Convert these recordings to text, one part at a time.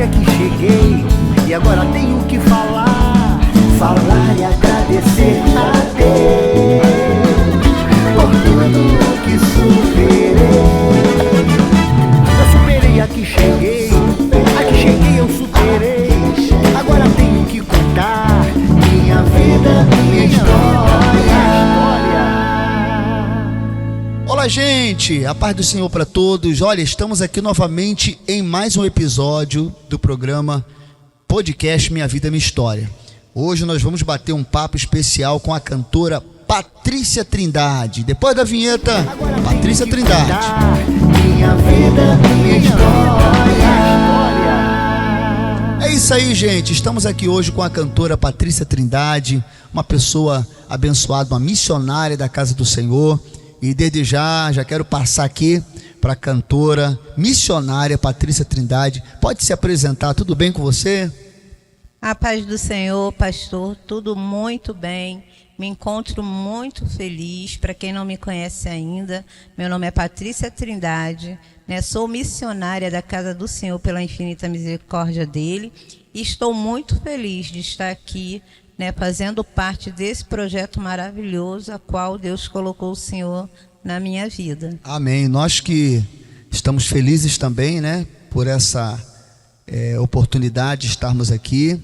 que cheguei e agora tenho que falar. Falar e agradecer a Deus por tudo que superei. Eu superei a que cheguei eu superei. Agora tenho que contar minha vida, minha história. Olá, gente, a paz do Senhor para todos. Olha, estamos aqui novamente em mais um episódio do programa Podcast Minha Vida, Minha História. Hoje nós vamos bater um papo especial com a cantora Patrícia Trindade. Depois da vinheta, Patrícia Trindade. Minha vida, minha história. É isso aí, gente, estamos aqui hoje com a cantora Patrícia Trindade, uma pessoa abençoada, uma missionária da Casa do Senhor. E desde já quero passar aqui para a cantora missionária Patrícia Trindade. Pode se apresentar, tudo bem com você? A paz do Senhor, pastor, tudo muito bem. Me encontro muito feliz. Para quem não me conhece ainda, meu nome é Patrícia Trindade, né? Sou missionária da Casa do Senhor pela infinita misericórdia dele. E estou muito feliz de estar aqui, né, fazendo parte desse projeto maravilhoso a qual Deus colocou o Senhor na minha vida. Amém. Nós que estamos felizes também, né, por essa oportunidade de estarmos aqui.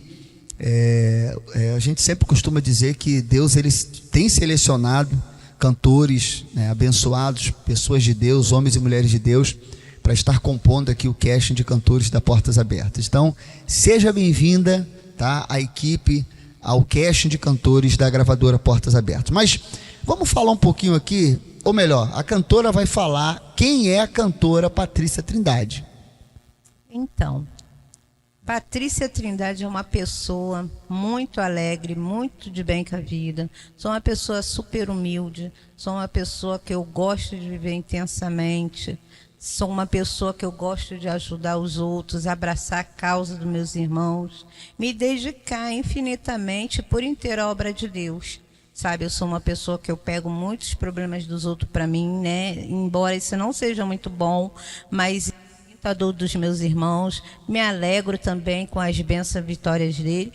A gente sempre costuma dizer que Deus ele tem selecionado cantores, né, abençoados, pessoas de Deus, homens e mulheres de Deus, para estar compondo aqui o casting de cantores da Portas Abertas. Então, seja bem-vinda, tá, a equipe, ao casting de cantores da gravadora Portas Abertas. Mas vamos falar um pouquinho aqui, ou melhor, a cantora vai falar quem é a cantora Patrícia Trindade. Então, Patrícia Trindade é uma pessoa muito alegre, muito de bem com a vida. Sou uma pessoa super humilde, sou uma pessoa que eu gosto de viver intensamente. Sou uma pessoa que eu gosto de ajudar os outros, abraçar a causa dos meus irmãos, me dedicar infinitamente por inteira obra de Deus. Sabe, eu sou uma pessoa que eu pego muitos problemas dos outros para mim, né? Embora isso não seja muito bom, mas a dor dos meus irmãos, me alegro também com as bênçãos e vitórias dele.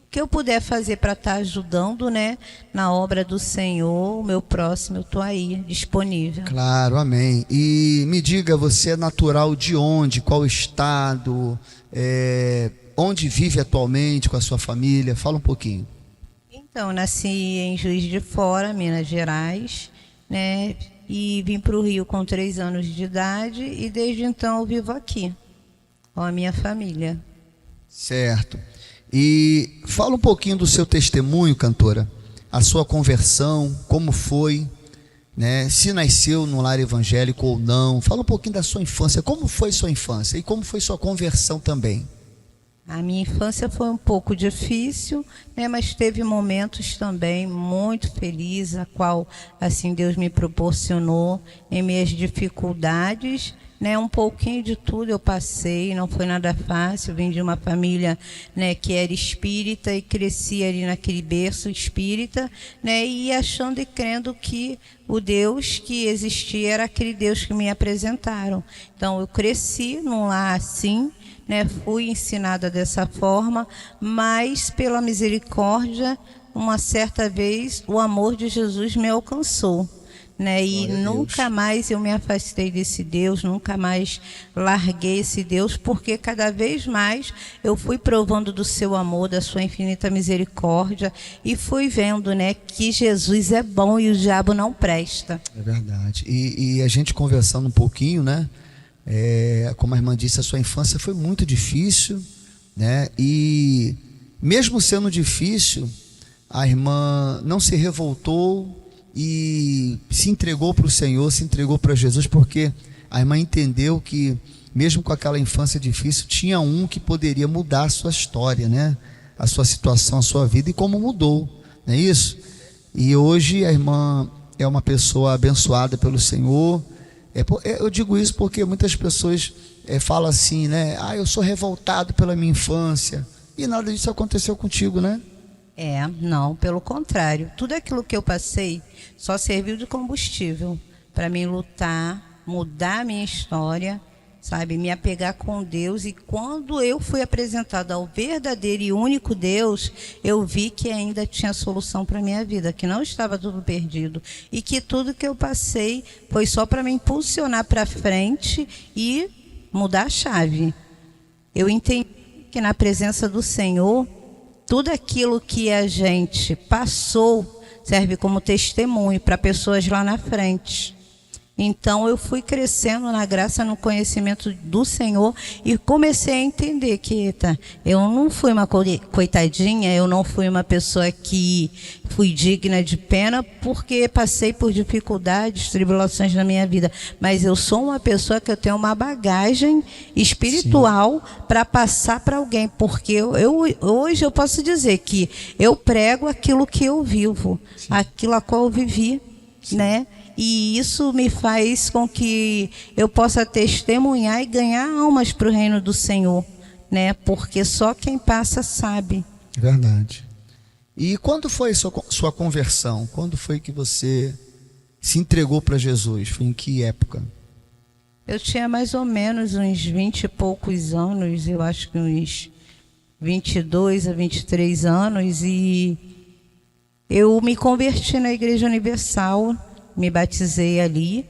O que eu puder fazer para estar ajudando, né, na obra do Senhor, o meu próximo, eu estou aí, disponível. Claro, amém. E me diga, você é natural de onde? Qual estado? Onde vive atualmente com a sua família? Fala um pouquinho. Então, nasci em Juiz de Fora, Minas Gerais, né? E vim para o Rio com 3 anos de idade e desde então eu vivo aqui com a minha família. Certo. E fala um pouquinho do seu testemunho, cantora, a sua conversão, como foi, né? Se nasceu no lar evangélico ou não. Fala um pouquinho da sua infância, como foi sua infância e como foi sua conversão também. A minha infância foi um pouco difícil, né, mas teve momentos também muito felizes, a qual assim Deus me proporcionou em minhas dificuldades, né, um pouquinho de tudo eu passei, não foi nada fácil. Vim de uma família, né, que era espírita e cresci ali naquele berço espírita, né, e achando e crendo que o Deus que existia era aquele Deus que me apresentaram. Então eu cresci num lar assim, né, fui ensinada dessa forma, mas pela misericórdia, uma certa vez o amor de Jesus me alcançou, né, e nunca mais eu me afastei desse Deus, nunca mais larguei esse Deus, porque cada vez mais eu fui provando do seu amor, da sua infinita misericórdia, e fui vendo, né, que Jesus é bom e o diabo não presta. É verdade. E a gente conversando um pouquinho, né? Como a irmã disse, a sua infância foi muito difícil, né? E mesmo sendo difícil, a irmã não se revoltou e se entregou para o Senhor, se entregou para Jesus, porque a irmã entendeu que mesmo com aquela infância difícil, tinha um que poderia mudar a sua história, né? A sua situação, a sua vida, e como mudou, não é isso? E hoje a irmã é uma pessoa abençoada pelo Senhor. Eu digo isso porque muitas pessoas falam assim, né? Eu sou revoltado pela minha infância. E nada disso aconteceu contigo, né? Não, pelo contrário. Tudo aquilo que eu passei só serviu de combustível para mim lutar, mudar a minha história, sabe, me apegar com Deus. E quando eu fui apresentada ao verdadeiro e único Deus, eu vi que ainda tinha solução para a minha vida, que não estava tudo perdido e que tudo que eu passei foi só para me impulsionar para frente e mudar a chave. Eu entendi que na presença do Senhor, tudo aquilo que a gente passou serve como testemunho para pessoas lá na frente. Então eu fui crescendo na graça, no conhecimento do Senhor e comecei a entender que eu não fui uma coitadinha, eu não fui uma pessoa que fui digna de pena porque passei por dificuldades, tribulações na minha vida, mas eu sou uma pessoa que eu tenho uma bagagem espiritual para passar para alguém, porque hoje eu posso dizer que eu prego aquilo que eu vivo, aquilo a qual eu vivi, né? E isso me faz com que eu possa testemunhar e ganhar almas para o reino do Senhor, né? Porque só quem passa sabe. Verdade. E quando foi sua conversão? Quando foi que você se entregou para Jesus? Foi em que época? Eu tinha mais ou menos uns 20 e poucos anos, eu acho que uns 22 a 23 anos, e eu me converti na Igreja Universal. Me batizei ali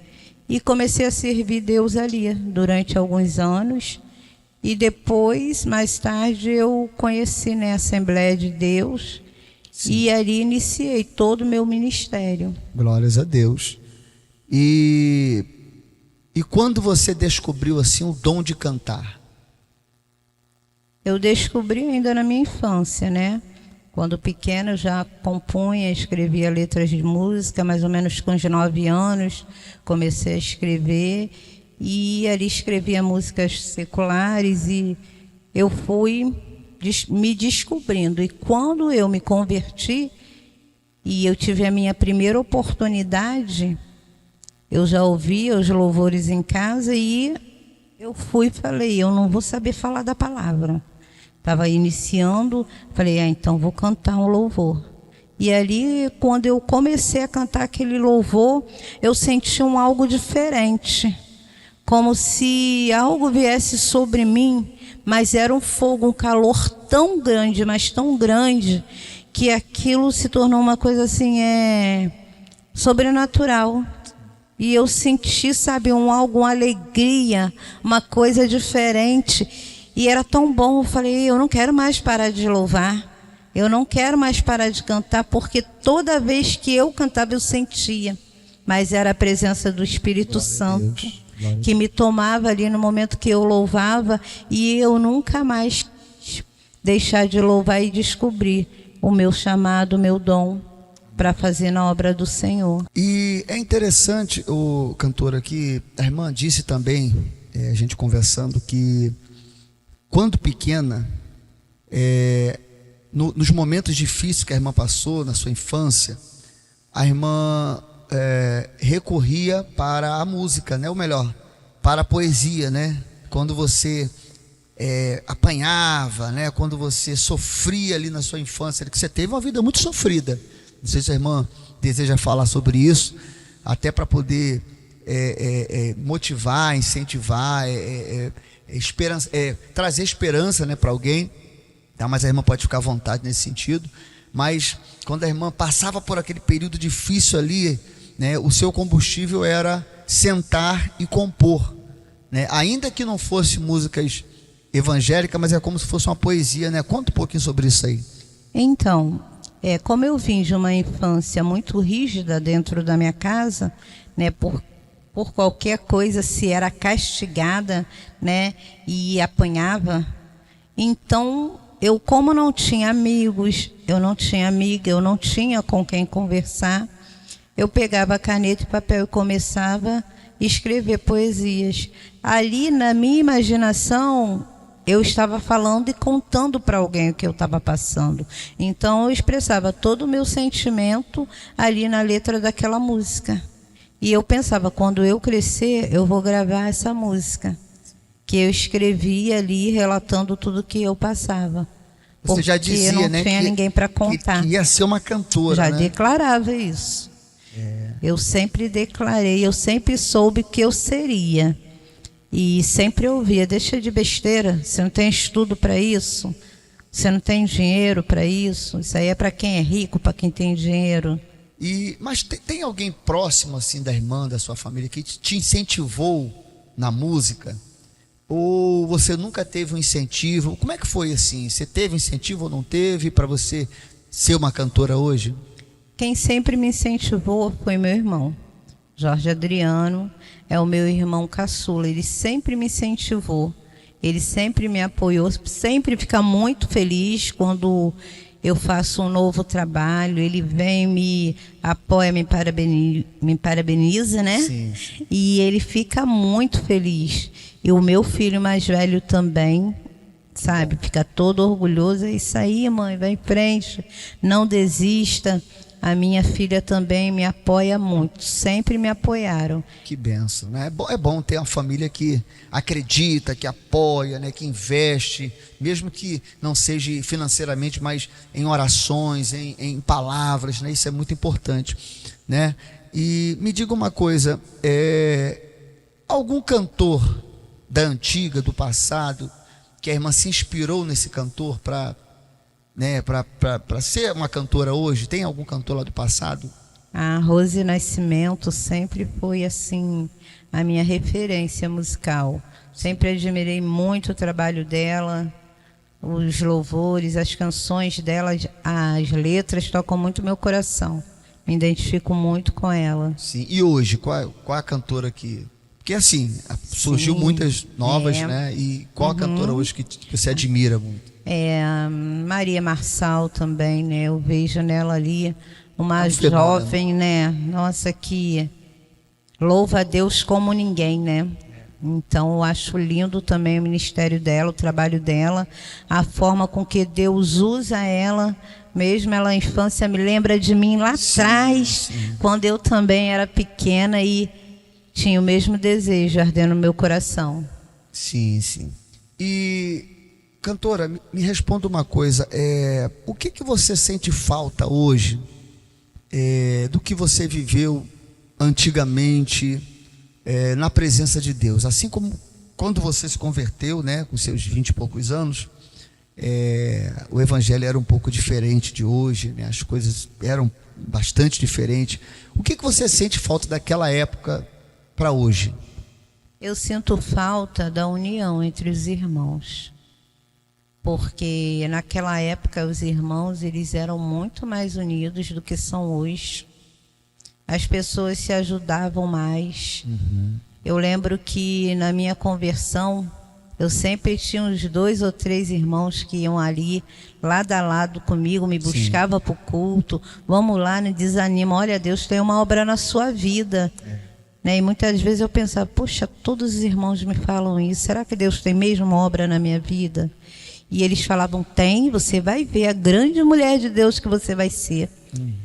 e comecei a servir Deus ali durante alguns anos. E depois, mais tarde, eu conheci, né, a Assembleia de Deus. Sim. E ali iniciei todo o meu ministério. Glórias a Deus. E quando você descobriu assim o dom de cantar? Eu descobri ainda na minha infância, né? Quando pequena eu já compunha, escrevia letras de música, mais ou menos com uns 9 anos, comecei a escrever e ali escrevia músicas seculares e eu fui me descobrindo. E quando eu me converti e eu tive a minha primeira oportunidade, eu já ouvia os louvores em casa e eu fui e falei, eu não vou saber falar da palavra. Estava iniciando, falei, então vou cantar um louvor. E ali, quando eu comecei a cantar aquele louvor, eu senti algo diferente. Como se algo viesse sobre mim, mas era um fogo, um calor tão grande, mas tão grande, que aquilo se tornou uma coisa assim, sobrenatural. E eu senti, sabe, algo, uma alegria, uma coisa diferente. E era tão bom, eu falei, eu não quero mais parar de louvar, eu não quero mais parar de cantar, porque toda vez que eu cantava eu sentia, mas era a presença do Espírito Santo que me tomava ali no momento que eu louvava, e eu nunca mais quis deixar de louvar e descobrir o meu chamado, o meu dom para fazer na obra do Senhor. E é interessante, o cantor aqui, a irmã disse também, a gente conversando, que quando pequena, nos momentos difíceis que a irmã passou na sua infância, a irmã recorria para a música, né? Ou melhor, para a poesia, né? Quando você apanhava, né? Quando você sofria ali na sua infância, que você teve uma vida muito sofrida. Não sei se a irmã deseja falar sobre isso, até para poder motivar, incentivar, trazer esperança, né, para alguém, tá? Mas a irmã pode ficar à vontade nesse sentido. Mas quando a irmã passava por aquele período difícil ali, né, o seu combustível era sentar e compor, né? Ainda que não fosse músicas evangélicas, mas é como se fosse uma poesia, né? Conta um pouquinho sobre isso aí. Então, como eu vim de uma infância muito rígida dentro da minha casa, né, por qualquer coisa, se era castigada, né, e apanhava. Então, eu, como não tinha amigos, eu não tinha amiga, eu não tinha com quem conversar, eu pegava caneta e papel e começava a escrever poesias. Ali, na minha imaginação, eu estava falando e contando para alguém o que eu estava passando. Então, eu expressava todo o meu sentimento ali na letra daquela música. E eu pensava, quando eu crescer, eu vou gravar essa música que eu escrevi ali, relatando tudo que eu passava. Você já dizia, não, né, tinha ninguém para contar. Que ia ser uma cantora, já, né? Declarava isso. Eu sempre declarei, eu sempre soube que eu seria. E sempre eu ouvia: deixa de besteira, você não tem estudo para isso, você não tem dinheiro para isso aí é para quem é rico, para quem tem dinheiro. Mas tem alguém próximo assim da irmã, da sua família, que te incentivou na música? Ou você nunca teve um incentivo? Como é que foi assim? Você teve incentivo ou não teve para você ser uma cantora hoje? Quem sempre me incentivou foi meu irmão, Jorge Adriano, é o meu irmão caçula. Ele sempre me incentivou, ele sempre me apoiou, sempre fica muito feliz quando eu faço um novo trabalho, ele vem, me apoia, me parabeniza, né? Sim. E ele fica muito feliz. E o meu filho mais velho também, sabe? Fica todo orgulhoso. É isso aí, mãe, vai em frente, não desista. A minha filha também me apoia muito, sempre me apoiaram. Que bênção, né? É bom ter uma família que acredita, que apoia, né? Que investe, mesmo que não seja financeiramente, mas em orações, em palavras, né? Isso é muito importante, né? E me diga uma coisa, algum cantor da antiga, do passado, que a irmã se inspirou nesse cantor para ser uma cantora hoje? Tem algum cantor lá do passado? A Rose Nascimento sempre foi assim a minha referência musical. Sempre admirei muito o trabalho dela, os louvores, as canções dela, as letras tocam muito meu coração. Me identifico muito com ela. Sim. E hoje, qual a cantora que... Porque assim, surgiu muitas novas, né? E qual a cantora hoje que você admira muito? A Maria Marçal também, né? Eu vejo nela ali uma fenômeno, jovem, né? Nossa, que louva a Deus como ninguém, né? Então eu acho lindo também o ministério dela, o trabalho dela, a forma com que Deus usa ela. Mesmo ela, a infância, me lembra de mim lá atrás, quando eu também era pequena e tinha o mesmo desejo ardendo no meu coração. Sim, sim. E, cantora, me responda uma coisa, o que você sente falta hoje do que você viveu antigamente na presença de Deus? Assim como quando você se converteu, né, com seus 20 e poucos anos, o evangelho era um pouco diferente de hoje, né, as coisas eram bastante diferentes. O que você sente falta daquela época para hoje? Eu sinto falta da união entre os irmãos, porque naquela época os irmãos eles eram muito mais unidos do que são hoje. As pessoas se ajudavam mais. Eu lembro que na minha conversão eu sempre tinha uns 2 ou 3 irmãos que iam ali lado a lado comigo, me buscava para o culto. Vamos lá, não desanima, olha, Deus tem uma obra na sua vida. Né? E muitas vezes eu pensava, poxa, todos os irmãos me falam isso, será que Deus tem mesmo uma obra na minha vida? E eles falavam, tem, você vai ver a grande mulher de Deus que você vai ser.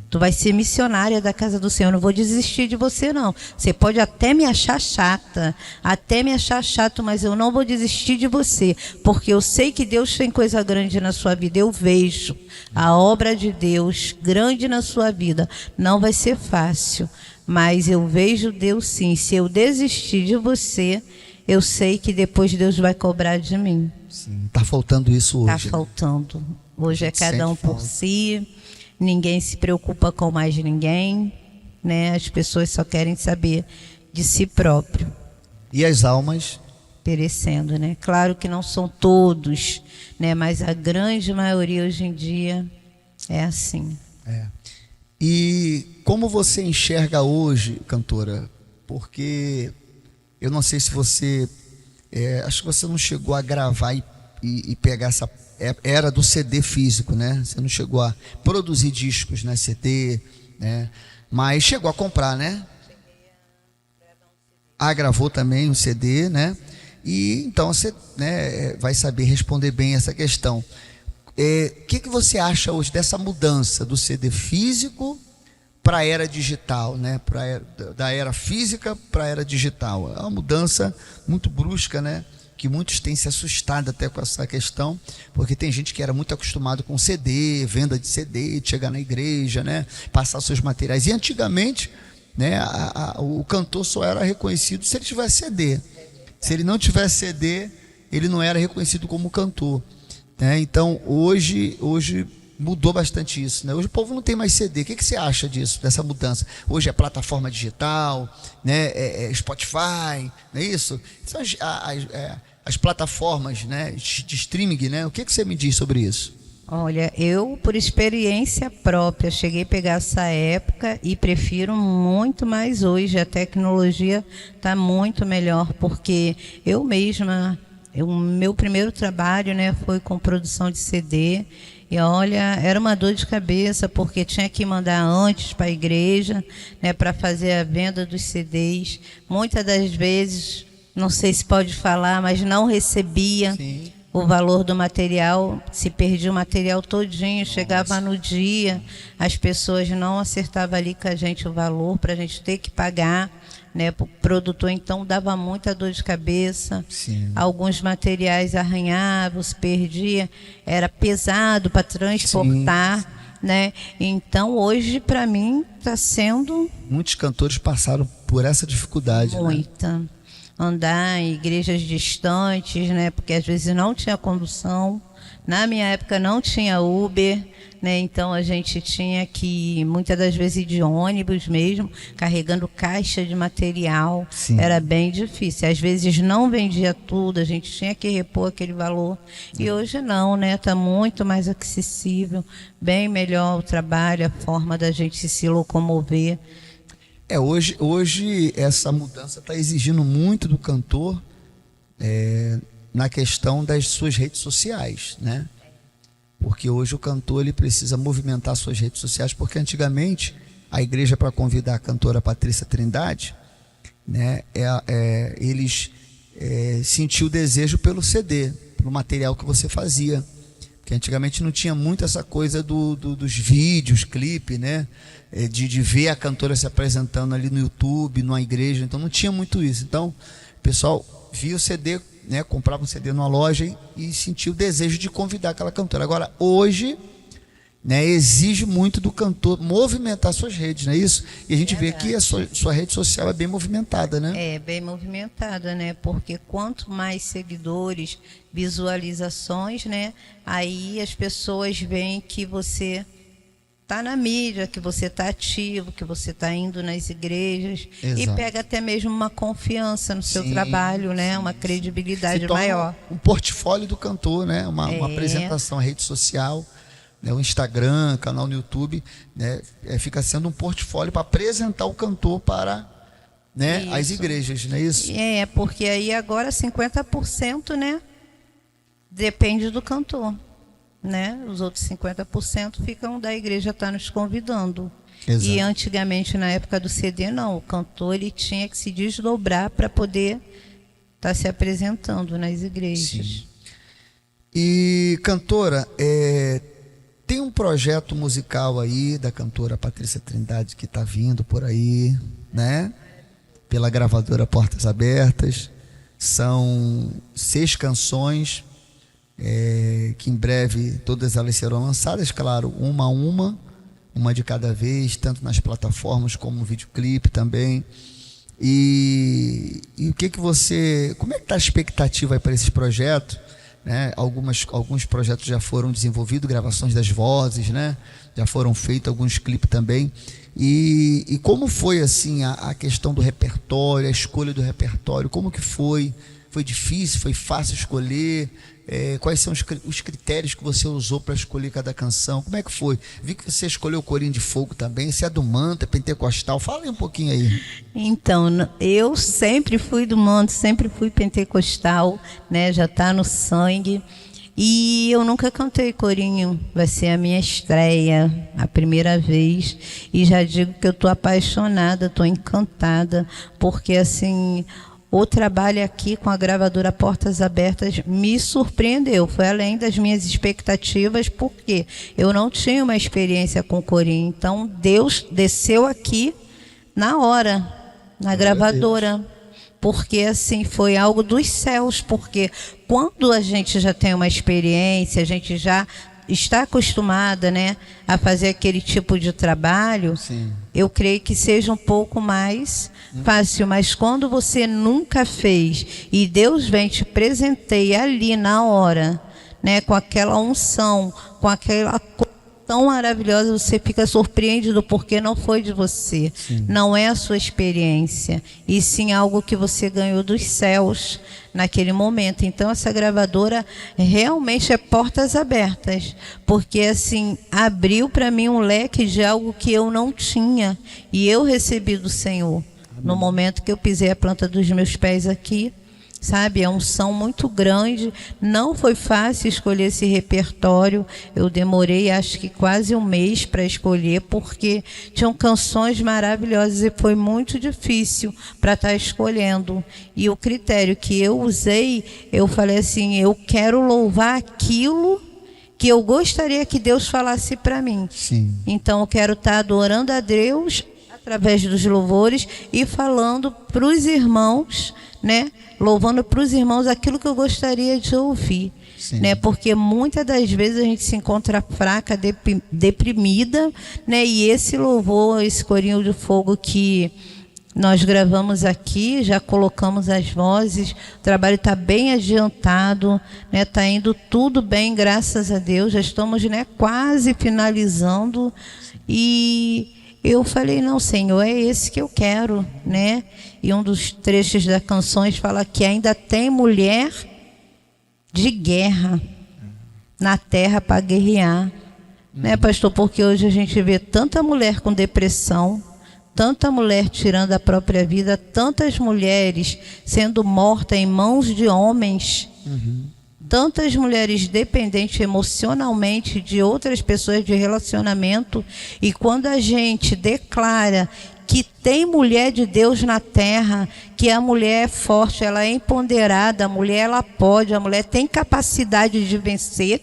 Tu vai ser missionária da casa do Senhor, não vou desistir de você não. Você pode até me achar chata, até me achar chato, mas eu não vou desistir de você, porque eu sei que Deus tem coisa grande na sua vida, eu vejo a obra de Deus grande na sua vida. Não vai ser fácil, mas eu vejo Deus sim. Se eu desistir de você, eu sei que depois Deus vai cobrar de mim. Sim, está faltando isso hoje. Está faltando. Hoje é cada um por si, ninguém se preocupa com mais ninguém, né? As pessoas só querem saber de si próprio. E as almas? Perecendo, né? Claro que não são todos, né? Mas a grande maioria hoje em dia é assim. E como você enxerga hoje, cantora? Porque eu não sei se você... acho que você não chegou a gravar e pegar essa era do CD físico, né? Você não chegou a produzir discos, né? CD, né? Mas chegou a comprar, né? Gravou também um CD, né? E então você, né, vai saber responder bem essa questão. O que você acha hoje dessa mudança do CD físico para a era digital, né? Da era física para a era digital? É uma mudança muito brusca, né? Que muitos têm se assustado até com essa questão, porque tem gente que era muito acostumado com CD, venda de CD, de chegar na igreja, né? Passar seus materiais. E antigamente, né, o cantor só era reconhecido se ele tivesse CD. Se ele não tivesse CD, ele não era reconhecido como cantor, né? Então hoje mudou bastante isso, né? Hoje o povo não tem mais CD. O que você acha disso, dessa mudança? Hoje é plataforma digital, né? Spotify, não é isso? São as plataformas, né, de streaming, né? O que você me diz sobre isso? Olha, eu, por experiência própria, cheguei a pegar essa época e prefiro muito mais hoje. A tecnologia está muito melhor, porque eu mesma, o meu primeiro trabalho, né, foi com produção de CD. E olha, era uma dor de cabeça, porque tinha que mandar antes para a igreja, né, para fazer a venda dos CDs. Muitas das vezes, não sei se pode falar, mas não recebia. Sim. O valor do material, se perdia o material todinho, chegava no dia, as pessoas não acertavam ali com a gente o valor para a gente ter que pagar, né? O produtor então dava muita dor de cabeça. Sim. Alguns materiais arranhavam, se perdia, era pesado para transportar. Sim. Né? Então hoje para mim está sendo... Muitos cantores passaram por essa dificuldade. Muita. Né? Andar em igrejas distantes, né? Porque às vezes não tinha condução. Na minha época não tinha Uber, né? Então a gente tinha que, muitas das vezes, ir de ônibus mesmo, carregando caixa de material. Sim. Era bem difícil. Às vezes não vendia tudo, a gente tinha que repor aquele valor. E hoje não, né? Está muito mais acessível, bem melhor o trabalho, a forma da gente se locomover. Hoje essa mudança está exigindo muito do cantor na questão das suas redes sociais, né? Porque hoje o cantor ele precisa movimentar suas redes sociais, porque antigamente a igreja, para convidar a cantora Patrícia Trindade, né, eles sentiam o desejo pelo CD, pelo material que você fazia. Porque antigamente não tinha muito essa coisa dos vídeos, clipe, né? De ver a cantora se apresentando ali no YouTube, numa igreja. Então não tinha muito isso. Então o pessoal via o CD, né? Comprava um CD numa loja e sentia o desejo de convidar aquela cantora. Agora, hoje, né, exige muito do cantor movimentar suas redes, não é isso? E a gente vê que a sua rede social é bem movimentada, né? É bem movimentada, né? Porque quanto mais seguidores, visualizações, né? Aí as pessoas veem que você está na mídia, que você está ativo, que você está indo nas igrejas. Exato. E pega até mesmo uma confiança no seu trabalho, né? Uma credibilidade maior. Um portfólio do cantor, né? Uma apresentação, rede social, né? O Instagram, canal no YouTube, né? Fica sendo um portfólio para apresentar o cantor para, né, as igrejas, não é isso? Porque aí agora 50%, né, depende do cantor, né? Os outros 50% ficam da igreja estar nos convidando. Exato. E antigamente, na época do CD, não, o cantor ele tinha que se desdobrar para poder estar se apresentando nas igrejas. Sim. E cantora, tem um projeto musical aí da cantora Patrícia Trindade que está vindo por aí, né? Pela gravadora Portas Abertas. São 6 canções, que em breve todas elas serão lançadas, claro, uma de cada vez, tanto nas plataformas como no videoclipe também. E o que você... Como é que está a expectativa para esse projeto? Né? Alguns projetos já foram desenvolvidos, gravações das vozes, né? Já foram feitos alguns clipes também. E como foi assim a questão do repertório, a escolha do repertório? Como que foi? Foi difícil? Foi fácil escolher? Quais são os critérios que você usou para escolher cada canção? Como é que foi? Vi que você escolheu o Corinho de Fogo também. Você é do manto, é pentecostal. Fala aí um pouquinho aí. Então, eu sempre fui do manto, sempre fui pentecostal, né? Já está no sangue. E eu nunca cantei corinho. Vai ser a minha estreia, a primeira vez. E já digo que eu estou apaixonada, estou encantada, porque assim... O trabalho aqui com a gravadora Portas Abertas me surpreendeu, foi além das minhas expectativas, porque eu não tinha uma experiência com corinho. Então, Deus desceu aqui na hora, na gravadora, porque assim foi algo dos céus, porque quando a gente já tem uma experiência, a gente já está acostumada, né, a fazer aquele tipo de trabalho, Sim. eu creio que seja um pouco mais fácil. Mas quando você nunca fez e Deus vem te presenteia ali na hora, né, com aquela unção, com aquela coisa tão maravilhosa, você fica surpreendido porque não foi de você. Sim. Não é a sua experiência, e sim algo que você ganhou dos céus naquele momento. Então essa gravadora realmente é portas abertas, porque assim abriu para mim um leque de algo que eu não tinha, e eu recebi do Senhor. Amém. No momento que eu pisei a planta dos meus pés aqui, sabe, é uma unção muito grande. Não foi fácil escolher esse repertório. Eu demorei acho que quase um mês para escolher, porque tinham canções maravilhosas e foi muito difícil para estar escolhendo. E o critério que eu usei, eu falei assim, eu quero louvar aquilo que eu gostaria que Deus falasse para mim. Sim. Então eu quero estar adorando a Deus através dos louvores e falando para os irmãos, né, louvando para os irmãos aquilo que eu gostaria de ouvir, né, porque muitas das vezes a gente se encontra fraca, deprimida, né, e esse louvor, esse corinho de fogo que nós gravamos aqui, já colocamos as vozes, o trabalho está bem adiantado, né, está indo tudo bem, graças a Deus, já estamos, né, quase finalizando. E eu falei, não, Senhor, é esse que eu quero, né? E um dos trechos das canções fala que ainda tem mulher de guerra na terra para guerrear, né, pastor? Porque hoje a gente vê tanta mulher com depressão, tanta mulher tirando a própria vida, tantas mulheres sendo mortas em mãos de homens, tantas mulheres dependentes emocionalmente de outras pessoas, de relacionamento. E quando a gente declara que tem mulher de Deus na terra, que a mulher é forte, ela é empoderada, a mulher ela pode, a mulher tem capacidade de vencer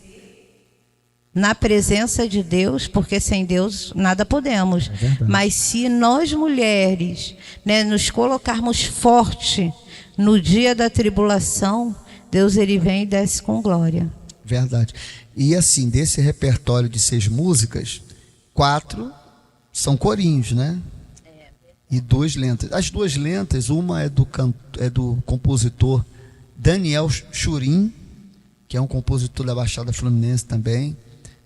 na presença de Deus, porque sem Deus nada podemos. Mas se nós mulheres, né, nos colocarmos forte no dia da tribulação, Deus ele vem e desce com glória. Verdade. E assim, desse repertório de 6 músicas, 4 são corinhos, né? E 2 lentas. As 2 lentas, uma é do compositor Daniel Churin, que é um compositor da Baixada Fluminense também.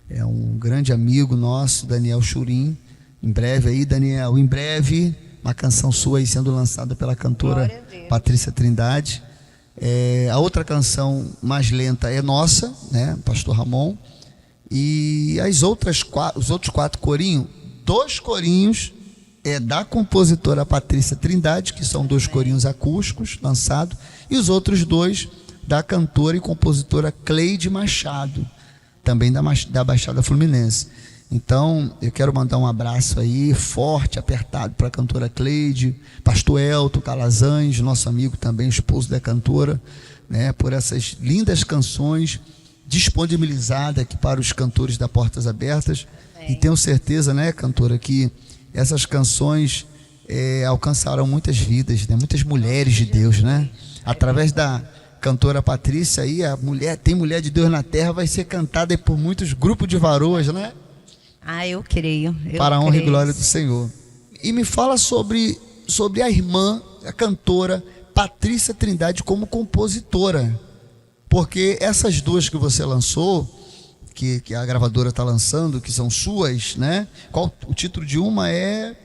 É um grande amigo nosso, Daniel Churin. Em breve aí, Daniel, em breve, uma canção sua aí sendo lançada pela cantora Patrícia Trindade. A outra canção mais lenta é nossa, né, Pastor Ramon. E os outros 4 corinhos, 2 corinhos é da compositora Patrícia Trindade, que são 2 corinhos acústicos lançados, e os outros 2 da cantora e compositora Cleide Machado, também da Baixada Fluminense. Então, eu quero mandar um abraço aí, forte, apertado, para a cantora Cleide, pastor Elton Calazans, nosso amigo também, esposo da cantora, né, por essas lindas canções disponibilizadas aqui para os cantores da Portas Abertas. E tenho certeza, né, cantora, que essas canções alcançaram muitas vidas, né, muitas mulheres de Deus, né? Através da cantora Patrícia aí, tem mulher de Deus na terra, vai ser cantada por muitos grupos de varoas, né? Ah, eu creio. Para a honra e glória do Senhor. E me fala sobre a irmã, a cantora Patrícia Trindade como compositora. Porque essas 2 que você lançou, que a gravadora está lançando, que são suas, né? O título de uma é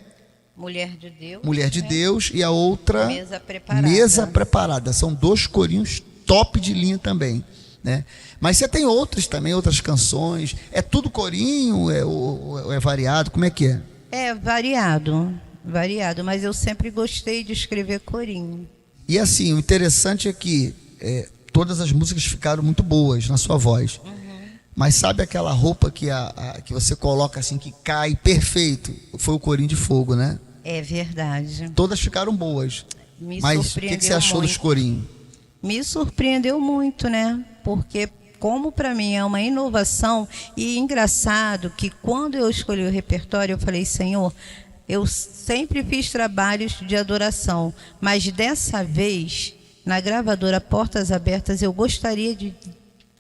Mulher de Deus. Mulher de Deus, e a outra Mesa Preparada. Mesa Preparada. São 2 corinhos top de linha também, né? Mas você tem outras também, outras canções. É tudo corinho? É variado? Como é que é? É variado, mas eu sempre gostei de escrever corinho. E assim, o interessante é que todas as músicas ficaram muito boas na sua voz. Mas sabe aquela roupa que você coloca assim, que cai perfeito? Foi o corinho de fogo, né? É verdade. Todas ficaram boas. Mas o que você achou dos corinhos? Me surpreendeu muito, né? Porque como para mim é uma inovação, e engraçado que quando eu escolhi o repertório, eu falei, Senhor, eu sempre fiz trabalhos de adoração, mas dessa vez, na gravadora Portas Abertas, eu gostaria de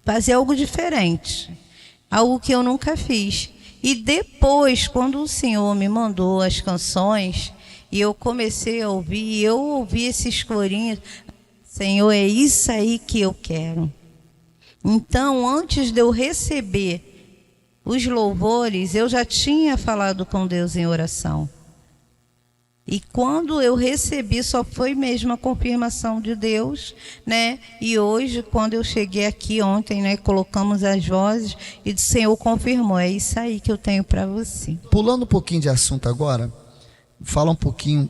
fazer algo diferente. algo que eu nunca fiz. E depois, quando o Senhor me mandou as canções, e eu comecei a ouvir, e eu ouvi esses corinhos, Senhor, é isso aí que eu quero. Então, antes de eu receber os louvores, eu já tinha falado com Deus em oração. E quando eu recebi, só foi mesmo a confirmação de Deus, né? E hoje, quando eu cheguei aqui ontem, né, colocamos as vozes e o Senhor confirmou, é isso aí que eu tenho para você. Pulando um pouquinho de assunto agora, fala um pouquinho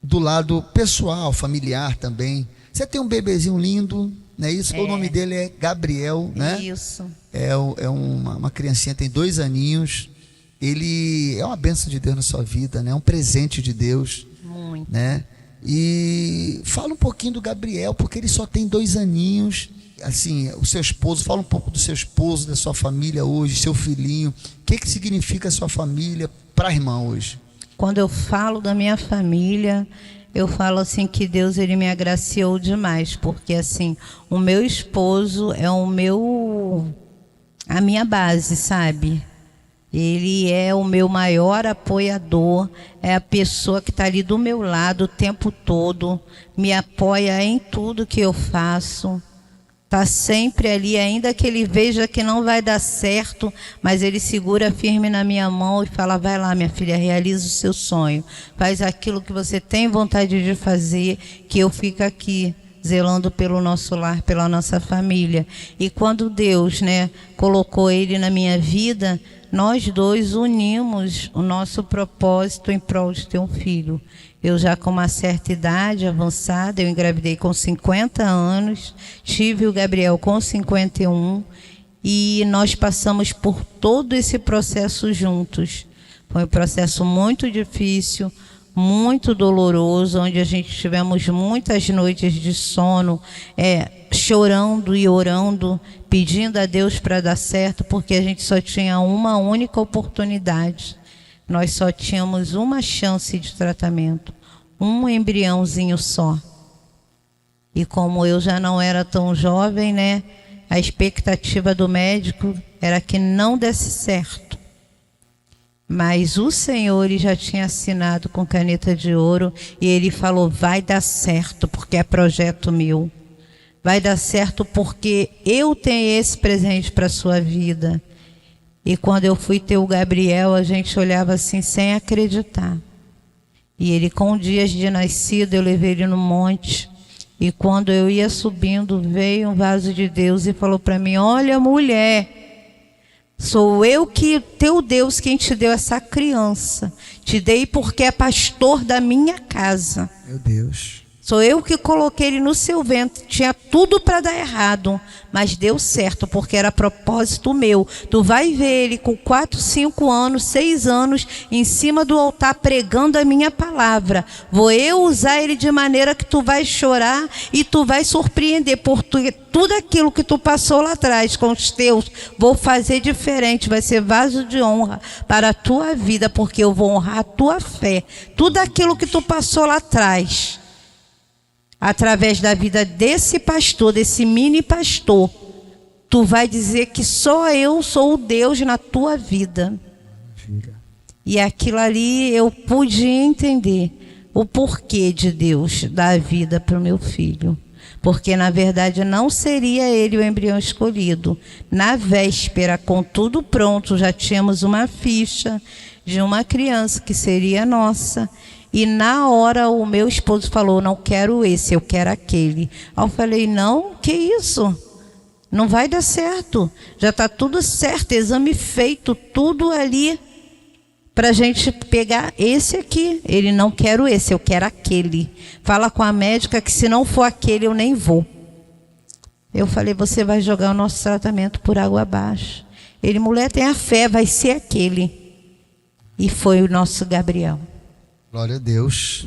do lado pessoal, familiar também. Você tem um bebezinho lindo, né? Isso, o nome dele é Gabriel, né? Isso. É uma criancinha, tem 2 aninhos. Ele é uma bênção de Deus na sua vida, né? É um presente de Deus. Muito. Né? E fala um pouquinho do Gabriel, porque ele só tem 2 aninhos. Assim, o seu esposo, fala um pouco do seu esposo, da sua família hoje, seu filhinho. O que significa a sua família para a irmã hoje? Quando eu falo da minha família, eu falo assim que Deus, ele me agraciou demais, porque assim, o meu esposo é a minha base, sabe? Ele é o meu maior apoiador, é a pessoa que está ali do meu lado o tempo todo, me apoia em tudo que eu faço, está sempre ali, ainda que ele veja que não vai dar certo, mas ele segura firme na minha mão e fala, vai lá minha filha, realiza o seu sonho, faz aquilo que você tem vontade de fazer, que eu fico aqui zelando pelo nosso lar, pela nossa família. E quando Deus, né, colocou ele na minha vida, nós dois unimos o nosso propósito em prol de ter um filho. Eu já com uma certa idade avançada, eu engravidei com 50 anos, tive o Gabriel com 51 e nós passamos por todo esse processo juntos. Foi um processo muito difícil, muito doloroso, onde a gente tivemos muitas noites de sono, chorando e orando, pedindo a Deus para dar certo, porque a gente só tinha uma única oportunidade. Nós só tínhamos uma chance de tratamento, um embriãozinho só. E como eu já não era tão jovem, né, a expectativa do médico era que não desse certo. Mas o Senhor, ele já tinha assinado com caneta de ouro e ele falou, vai dar certo, porque é projeto meu. Vai dar certo porque eu tenho esse presente para a sua vida. E quando eu fui ter o Gabriel, a gente olhava assim sem acreditar. E ele com dias de nascido, eu levei ele no monte. E quando eu ia subindo, veio um vaso de Deus e falou para mim, olha mulher, sou eu que, teu Deus, quem te deu essa criança. Te dei porque é pastor da minha casa. Meu Deus. Sou eu que coloquei ele no seu ventre. Tinha tudo para dar errado, mas deu certo, porque era propósito meu. Tu vai ver ele com 4, 5 anos, 6 anos, em cima do altar, pregando a minha palavra. Vou eu usar ele de maneira que tu vai chorar e tu vai surpreender, porque tudo aquilo que tu passou lá atrás com os teus, vou fazer diferente. Vai ser vaso de honra para a tua vida, porque eu vou honrar a tua fé. Tudo aquilo que tu passou lá atrás, através da vida desse pastor, desse mini pastor, tu vai dizer que só eu sou o Deus na tua vida. E aquilo ali eu pude entender o porquê de Deus dar a vida para o meu filho. Porque na verdade não seria ele o embrião escolhido. Na véspera, com tudo pronto, já tínhamos uma ficha de uma criança que seria nossa. E na hora o meu esposo falou, não quero esse, eu quero aquele. Aí eu falei, não, que isso? Não vai dar certo. Já está tudo certo, exame feito, tudo ali para a gente pegar esse aqui. Ele, não quero esse, eu quero aquele. Fala com a médica que se não for aquele eu nem vou. Eu falei, você vai jogar o nosso tratamento por água abaixo. Ele, mulher, tenha fé, vai ser aquele. E foi o nosso Gabriel. Glória a Deus.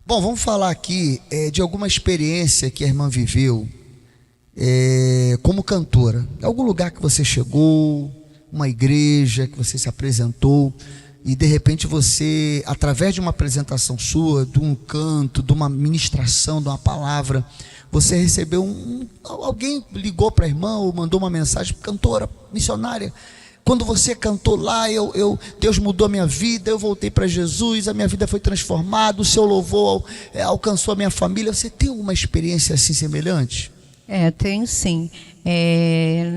Bom, vamos falar aqui de alguma experiência que a irmã viveu como cantora. Algum lugar que você chegou, uma igreja que você se apresentou, e de repente você, através de uma apresentação sua, de um canto, de uma ministração, de uma palavra, você recebeu alguém ligou para a irmã ou mandou uma mensagem: cantora, missionária, quando você cantou lá, Deus mudou a minha vida, eu voltei para Jesus, a minha vida foi transformada, o seu louvor alcançou a minha família. Você tem uma experiência assim semelhante? Tenho sim.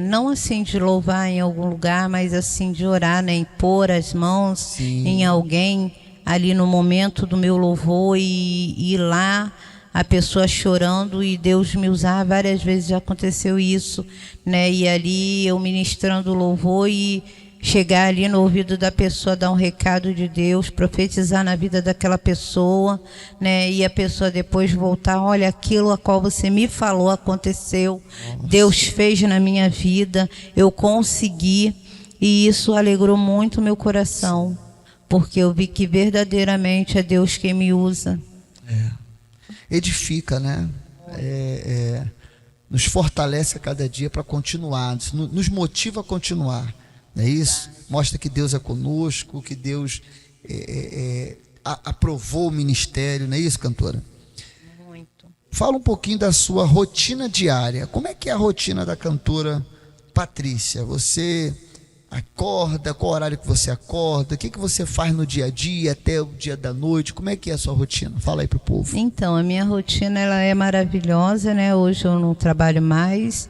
Não assim de louvar em algum lugar, mas assim de orar, né? Impor as mãos Sim. em alguém ali no momento do meu louvor e ir lá, a pessoa chorando e Deus me usar. Várias vezes já aconteceu isso, né? E ali eu ministrando louvor e chegar ali no ouvido da pessoa, dar um recado de Deus, profetizar na vida daquela pessoa, né? E a pessoa depois voltar: olha, aquilo a qual você me falou aconteceu. Nossa. Deus fez na minha vida, eu consegui. E isso alegrou muito o meu coração, porque eu vi que verdadeiramente é Deus quem me usa. Edifica, né? Nos fortalece a cada dia para continuar, nos motiva a continuar, não é isso? Mostra que Deus é conosco, que Deus aprovou o ministério, não é isso, cantora? Muito. Fala um pouquinho da sua rotina diária. Como é que é a rotina da cantora Patrícia? Você acorda, qual horário que você acorda, o que você faz no dia a dia, até o dia da noite, como é que é a sua rotina? Fala aí pro povo. Então, a minha rotina ela é maravilhosa, né? Hoje eu não trabalho mais,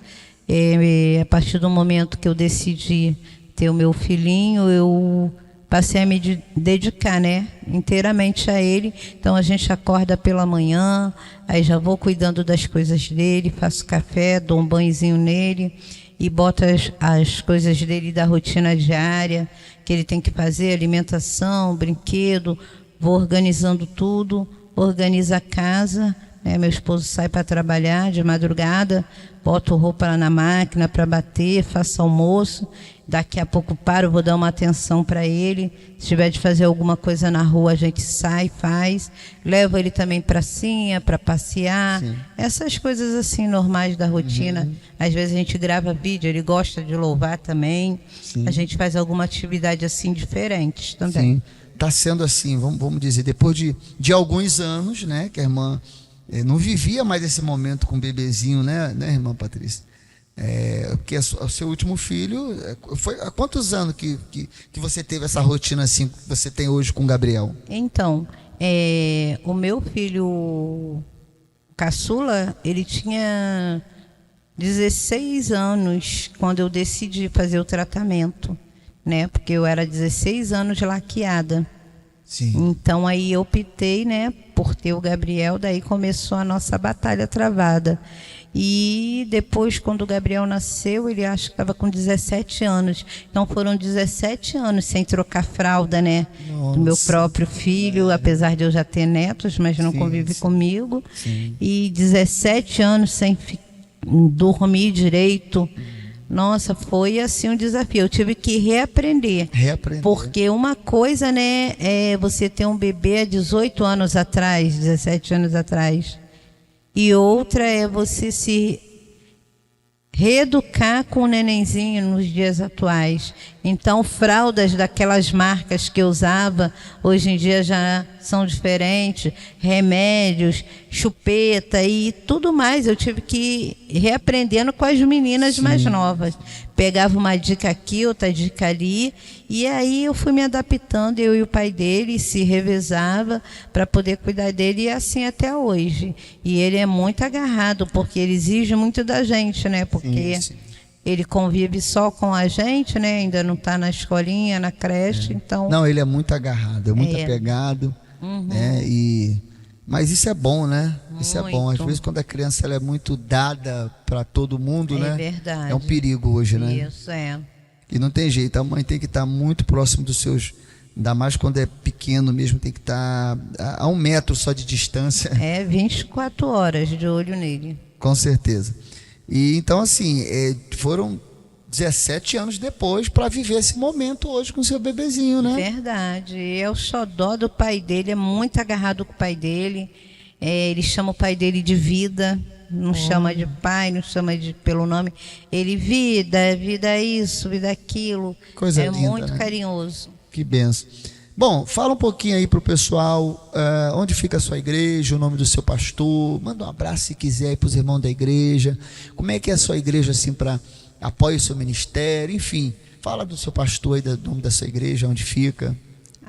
a partir do momento que eu decidi ter o meu filhinho, eu passei a me dedicar, né, inteiramente a ele. Então a gente acorda pela manhã, aí já vou cuidando das coisas dele, faço café, dou um banhozinho nele e boto as coisas dele da rotina diária, que ele tem que fazer, alimentação, brinquedo, vou organizando tudo, organizo a casa, né? Meu esposo sai para trabalhar de madrugada, boto roupa lá na máquina para bater, faço almoço, daqui a pouco paro, vou dar uma atenção para ele, se tiver de fazer alguma coisa na rua a gente sai, faz, levo ele também para pracinha, para passear. Sim. Essas coisas assim normais da rotina. Às vezes a gente grava vídeo, ele gosta de louvar também. Sim. A gente faz alguma atividade assim diferente também. Sim. Está sendo assim, vamos dizer, depois de alguns anos, né, que a irmã não vivia mais esse momento com o bebezinho, né, irmã Patrícia? Porque o seu último filho, foi há quantos anos que você teve essa rotina assim que você tem hoje com o Gabriel? Então, o meu filho caçula, ele tinha 16 anos quando eu decidi fazer o tratamento, né? Porque eu era 16 anos laqueada. Sim. Então aí eu optei, né, por ter o Gabriel, daí começou a nossa batalha travada. E depois, quando o Gabriel nasceu, ele acho que estava com 17 anos. Então foram 17 anos sem trocar fralda, né? Nossa. Do meu próprio filho, apesar de eu já ter netos, mas não convive comigo. Sim. E 17 anos sem dormir direito. Nossa, foi assim um desafio. Eu tive que reaprender. Porque uma coisa, né, é você ter um bebê há 18 anos atrás, 17 anos atrás. E outra é você se reeducar com o nenenzinho nos dias atuais. Então, fraldas daquelas marcas que eu usava, hoje em dia já são diferentes, remédios, chupeta e tudo mais. Eu tive que ir reaprendendo com as meninas Sim. mais novas. Pegava uma dica aqui, outra dica ali, e aí eu fui me adaptando, eu e o pai dele, se revezava para poder cuidar dele, e assim até hoje. E ele é muito agarrado, porque ele exige muito da gente, né? Porque sim. Ele convive só com a gente, né? Ainda não está na escolinha, na creche, então... Não, ele é muito agarrado, é muito apegado, né? Mas isso é bom, né? Isso é bom. Às vezes, quando a criança ela é muito dada para todo mundo, né? É verdade. É um perigo hoje, né? Isso, é. E não tem jeito, a mãe tem que estar muito próximo dos seus... Ainda mais quando é pequeno mesmo, tem que estar a 1 metro só de distância. 24 horas de olho nele. Com certeza. E então, assim, foram 17 anos depois para viver esse momento hoje com o seu bebezinho, né? Verdade. É o xodó do pai dele, é muito agarrado com o pai dele. Ele chama o pai dele de vida, não chama de pai, não chama pelo nome. Ele, vida isso, vida aquilo. Coisa linda, muito né? carinhoso. Que benção. Bom, fala um pouquinho aí para o pessoal, onde fica a sua igreja, o nome do seu pastor, manda um abraço se quiser aí para os irmãos da igreja, como é que é a sua igreja assim para apoio o seu ministério, enfim, fala do seu pastor aí, do nome da sua igreja, onde fica.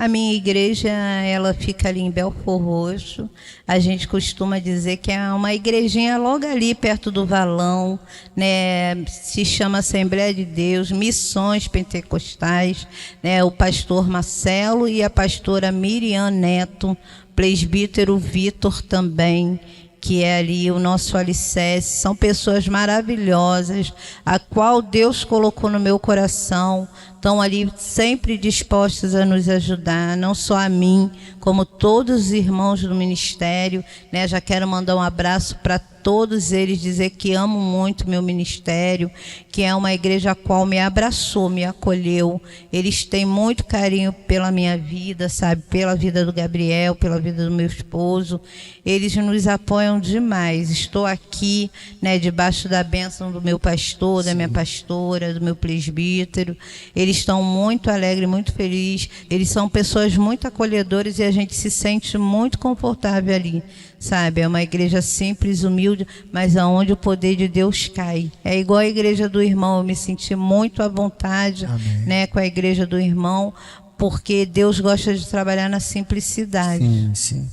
A minha igreja, ela fica ali em Belfor Roxo. A gente costuma dizer que é uma igrejinha logo ali, perto do Valão, né? Se chama Assembleia de Deus, Missões Pentecostais, né? O pastor Marcelo e a pastora Miriam Neto, presbítero Vitor também, que é ali o nosso alicerce. São pessoas maravilhosas, a qual Deus colocou no meu coração, estão ali sempre dispostos a nos ajudar, não só a mim, como todos os irmãos do ministério, né? Já quero mandar um abraço para todos eles, dizer que amo muito meu ministério, que é uma igreja a qual me abraçou, me acolheu. Eles têm muito carinho pela minha vida, sabe? Pela vida do Gabriel, pela vida do meu esposo. Eles nos apoiam demais. Estou aqui, né, debaixo da bênção do meu pastor, da minha pastora, do meu presbítero. Eles estão muito alegres, muito felizes. Eles são pessoas muito acolhedoras e a gente se sente muito confortável ali, sabe? É uma igreja simples, humilde, mas aonde o poder de Deus cai. É igual a igreja do irmão. Eu me senti muito à vontade, né, com a igreja do irmão, porque Deus gosta de trabalhar na simplicidade. Sim, sim.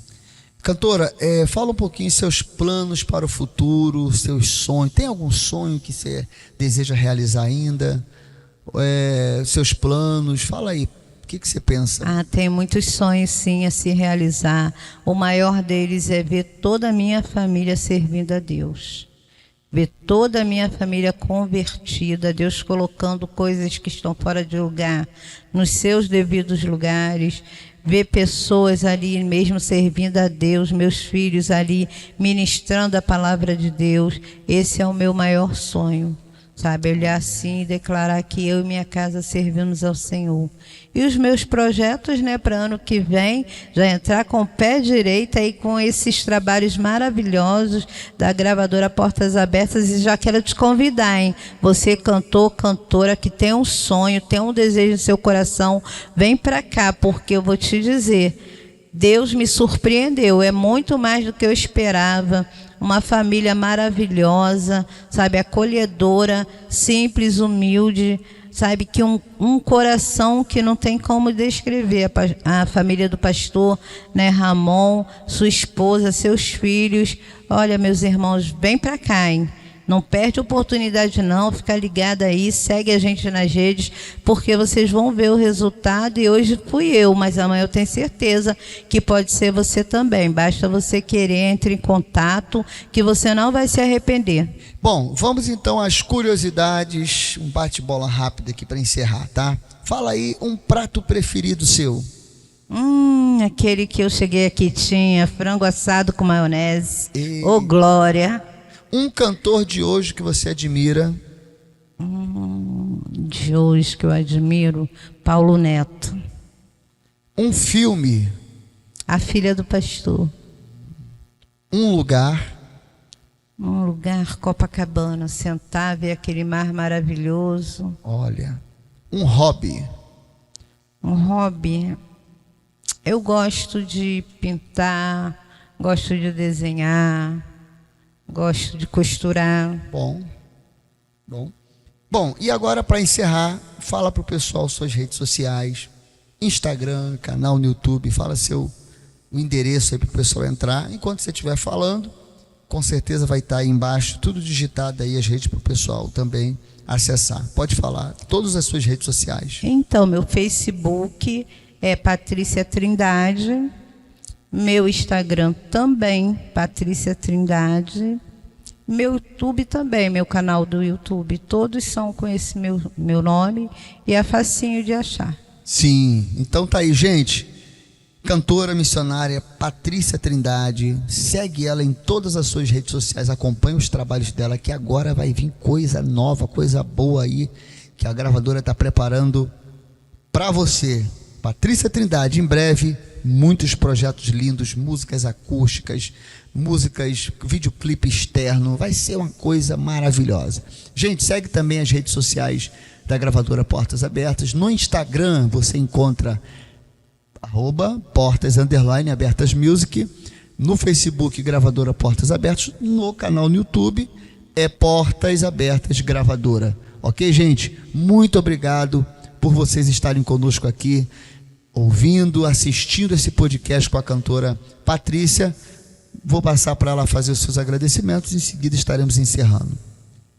Cantora, fala um pouquinho seus planos para o futuro, seus sonhos. Tem algum sonho que você deseja realizar ainda? Seus planos, fala aí, o que você pensa? Tem muitos sonhos sim a se realizar. O maior deles é ver toda a minha família servindo a Deus, ver toda a minha família convertida, Deus colocando coisas que estão fora de lugar nos seus devidos lugares, ver pessoas ali mesmo servindo a Deus, meus filhos ali ministrando a palavra de Deus. Esse é o meu maior sonho, sabe? Olhar assim e declarar que eu e minha casa servimos ao Senhor. E os meus projetos, né, para ano que vem, já entrar com o pé direito aí com esses trabalhos maravilhosos da gravadora Portas Abertas. E já quero te convidar, hein? Você, cantor, cantora, que tem um sonho, tem um desejo no seu coração, vem para cá, porque eu vou te dizer, Deus me surpreendeu, é muito mais do que eu esperava. Uma família maravilhosa, sabe, acolhedora, simples, humilde, sabe, que um coração que não tem como descrever. A família do pastor, né, Ramon, sua esposa, seus filhos. Olha, meus irmãos, vem para cá, hein? Não perde oportunidade não, fica ligada aí, segue a gente nas redes, porque vocês vão ver o resultado. E hoje fui eu, mas amanhã eu tenho certeza que pode ser você também. Basta você querer, entre em contato, que você não vai se arrepender. Bom, vamos então às curiosidades, um bate-bola rápido aqui para encerrar, tá? Fala aí um prato preferido seu. Aquele que eu cheguei aqui tinha frango assado com maionese. Ô, glória! Um cantor de hoje que você admira? De hoje que eu admiro, Paulo Neto. Um filme? A Filha do Pastor. Um lugar? Um lugar, Copacabana, sentar, ver aquele mar maravilhoso. Olha, um hobby? Um hobby, eu gosto de pintar, gosto de desenhar, gosto de costurar. Bom, e agora para encerrar, fala para o pessoal suas redes sociais, Instagram, canal no YouTube, fala o endereço aí para o pessoal entrar. Enquanto você estiver falando, com certeza vai estar aí embaixo, tudo digitado aí, as redes para o pessoal também acessar. Pode falar, todas as suas redes sociais. Então, meu Facebook é Patrícia Trindade. Meu Instagram também, Patrícia Trindade. Meu YouTube também, meu canal do YouTube. Todos são com esse meu nome e é facinho de achar. Sim, então tá aí, gente. Cantora missionária Patrícia Trindade. Segue ela em todas as suas redes sociais. Acompanhe os trabalhos dela, que agora vai vir coisa nova, coisa boa aí, que a gravadora está preparando para você. Patrícia Trindade, em breve, muitos projetos lindos, músicas acústicas, músicas, videoclipe externo, vai ser uma coisa maravilhosa. Gente, segue também as redes sociais da gravadora Portas Abertas. No Instagram você encontra @portas_abertas music, no Facebook Gravadora Portas Abertas, no canal no YouTube é Portas Abertas Gravadora. Ok, gente? Muito obrigado por vocês estarem conosco aqui, ouvindo, assistindo esse podcast com a cantora Patrícia. Vou passar para ela fazer os seus agradecimentos, em seguida estaremos encerrando.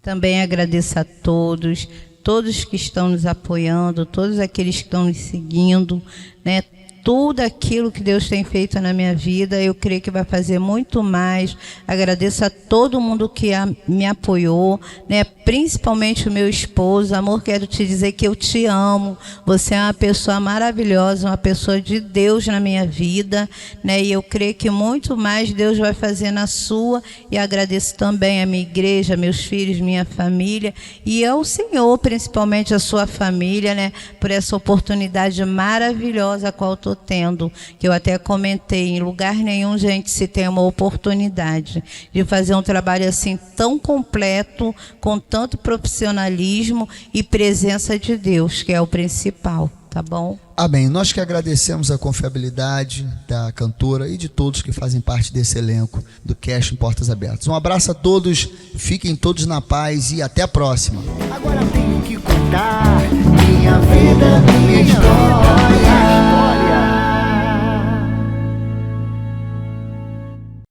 Também agradeço a todos que estão nos apoiando, todos aqueles que estão nos seguindo, né? Tudo aquilo que Deus tem feito na minha vida, eu creio que vai fazer muito mais. Agradeço a todo mundo que me apoiou, né? Principalmente o meu esposo. Amor, quero te dizer que eu te amo. Você é uma pessoa maravilhosa, uma pessoa de Deus na minha vida, né? E eu creio que muito mais Deus vai fazer na sua. E agradeço também a minha igreja, meus filhos, minha família e ao Senhor, principalmente a sua família, né? Por essa oportunidade maravilhosa a qual eu estou tendo, que eu até comentei, em lugar nenhum, gente, se tem uma oportunidade de fazer um trabalho assim tão completo, com tanto profissionalismo e presença de Deus, que é o principal, tá bom? Amém. Nós que agradecemos a confiabilidade da cantora e de todos que fazem parte desse elenco do Cast em Portas Abertas. Um abraço a todos, fiquem todos na paz e até a próxima. Agora tenho que contar minha vida, minha história.